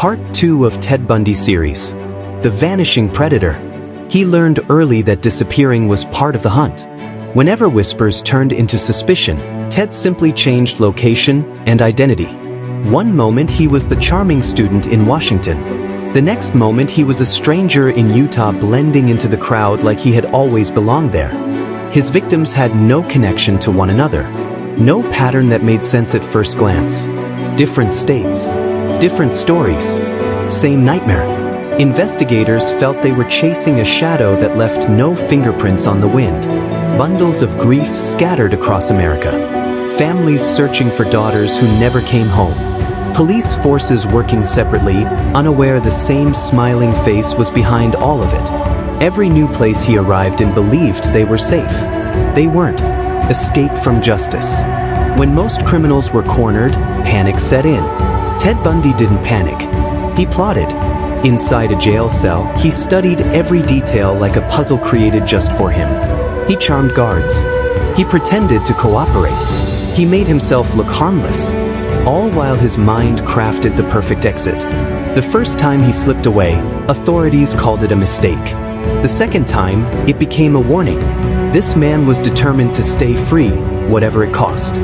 Part 2 of Ted Bundy series. The Vanishing Predator. He learned early that disappearing was part of the hunt. Whenever whispers turned into suspicion, Ted simply changed location and identity. One moment he was the charming student in Washington. The next moment he was a stranger in Utah, blending into the crowd like he had always belonged there. His victims had no connection to one another. No pattern that made sense at first glance. Different states. Different stories. Same nightmare. Investigators felt they were chasing a shadow that left no fingerprints on the wind. Bundles of grief scattered across America. Families searching for daughters who never came home. Police forces working separately, unaware the same smiling face was behind all of it. Every new place he arrived in believed they were safe. They weren't. Escape from justice. When most criminals were cornered, panic set in. Ted Bundy didn't panic. He plotted. Inside a jail cell, he studied every detail like a puzzle created just for him. He charmed guards. He pretended to cooperate. He made himself look harmless, all while his mind crafted the perfect exit. The first time he slipped away, authorities called it a mistake. The second time, it became a warning. This man was determined to stay free, whatever it cost.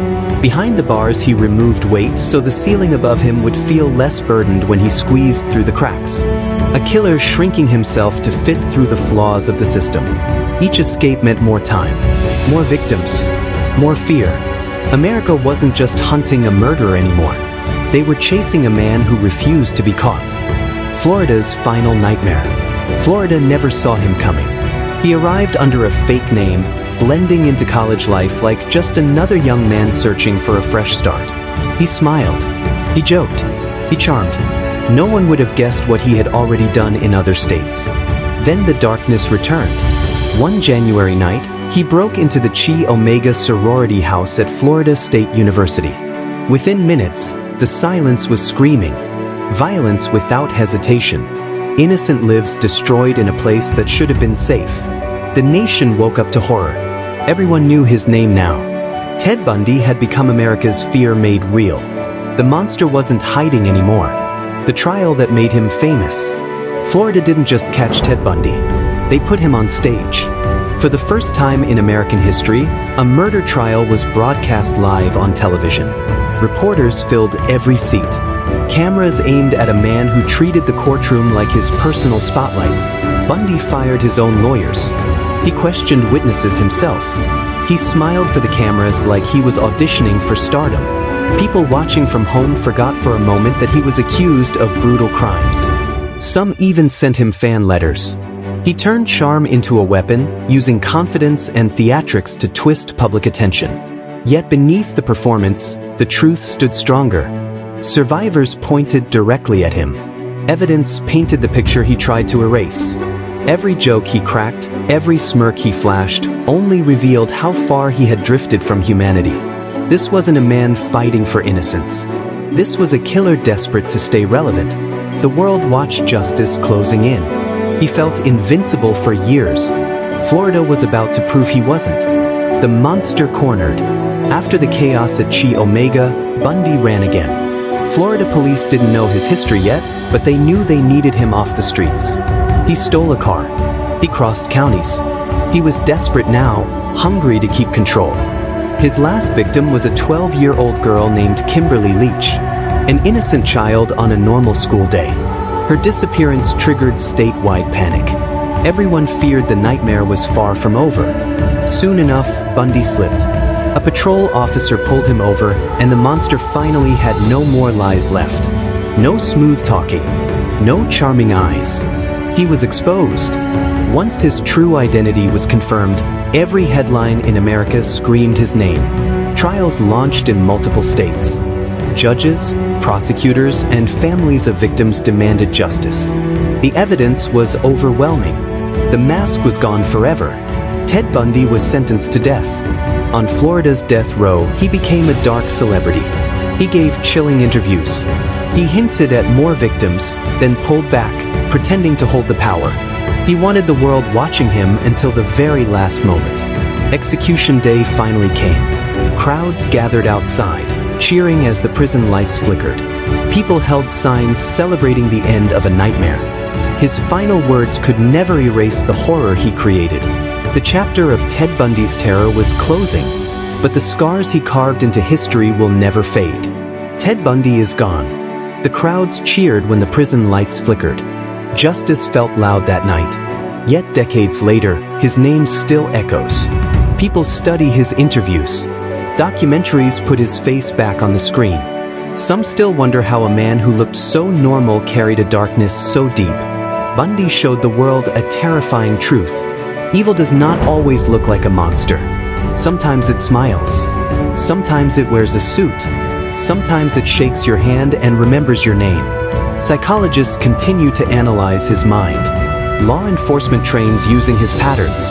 Behind the bars, he removed weight so the ceiling above him would feel less burdened when he squeezed through the cracks. A killer shrinking himself to fit through the flaws of the system. Each escape meant more time, more victims, more fear. America wasn't just hunting a murderer anymore. They were chasing a man who refused to be caught. Florida's final nightmare. Florida never saw him coming. He arrived under a fake name, blending into college life like just another young man searching for a fresh start. He smiled. He joked. He charmed. No one would have guessed what he had already done in other states. Then the darkness returned. One January night, he broke into the Chi Omega sorority house at Florida State University. Within minutes, the silence was screaming. Violence without hesitation. Innocent lives destroyed in a place that should have been safe. The nation woke up to horror. Everyone knew his name now. Ted Bundy had become America's fear made real. The monster wasn't hiding anymore. The trial that made him famous. Florida didn't just catch Ted Bundy. They put him on stage. For the first time in American history, a murder trial was broadcast live on television. Reporters filled every seat. Cameras aimed at a man who treated the courtroom like his personal spotlight. Bundy fired his own lawyers. He questioned witnesses himself. He smiled for the cameras like he was auditioning for stardom. People watching from home forgot for a moment that he was accused of brutal crimes. Some even sent him fan letters. He turned charm into a weapon, using confidence and theatrics to twist public attention. Yet beneath the performance, the truth stood stronger. Survivors pointed directly at him. Evidence painted the picture he tried to erase. Every joke he cracked, every smirk he flashed, only revealed how far he had drifted from humanity. This wasn't a man fighting for innocence. This was a killer desperate to stay relevant. The world watched justice closing in. He felt invincible for years. Florida was about to prove he wasn't. The monster cornered. After the chaos at Chi Omega, Bundy ran again. Florida police didn't know his history yet, but they knew they needed him off the streets. He stole a car. He crossed counties. He was desperate now, hungry to keep control. His last victim was a 12-year-old girl named Kimberly Leach, an innocent child on a normal school day. Her disappearance triggered statewide panic. Everyone feared the nightmare was far from over. Soon enough, Bundy slipped. A patrol officer pulled him over, and the monster finally had no more lies left. No smooth talking. No charming eyes. He was exposed. Once his true identity was confirmed, every headline in America screamed his name. Trials launched in multiple states. Judges, prosecutors, and families of victims demanded justice. The evidence was overwhelming. The mask was gone forever. Ted Bundy was sentenced to death. On Florida's death row, he became a dark celebrity. He gave chilling interviews. He hinted at more victims, then pulled back, pretending to hold the power. He wanted the world watching him until the very last moment. Execution day finally came. Crowds gathered outside, cheering as the prison lights flickered. People held signs celebrating the end of a nightmare. His final words could never erase the horror he created. The chapter of Ted Bundy's terror was closing, but the scars he carved into history will never fade. Ted Bundy is gone. The crowds cheered when the prison lights flickered. Justice felt loud that night. Yet decades later, his name still echoes. People study his interviews. Documentaries put his face back on the screen. Some still wonder how a man who looked so normal carried a darkness so deep. Bundy showed the world a terrifying truth. Evil does not always look like a monster. Sometimes it smiles. Sometimes it wears a suit. Sometimes it shakes your hand and remembers your name. Psychologists continue to analyze his mind. Law enforcement trains using his patterns.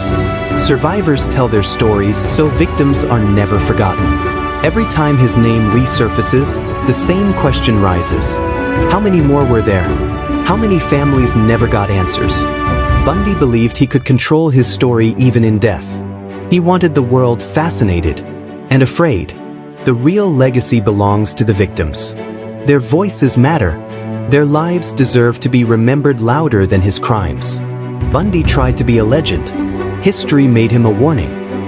Survivors tell their stories so victims are never forgotten. Every time his name resurfaces, the same question rises. How many more were there? How many families never got answers? Bundy believed he could control his story even in death. He wanted the world fascinated and afraid. The real legacy belongs to the victims. Their voices matter. Their lives deserve to be remembered louder than his crimes. Bundy tried to be a legend. History made him a warning.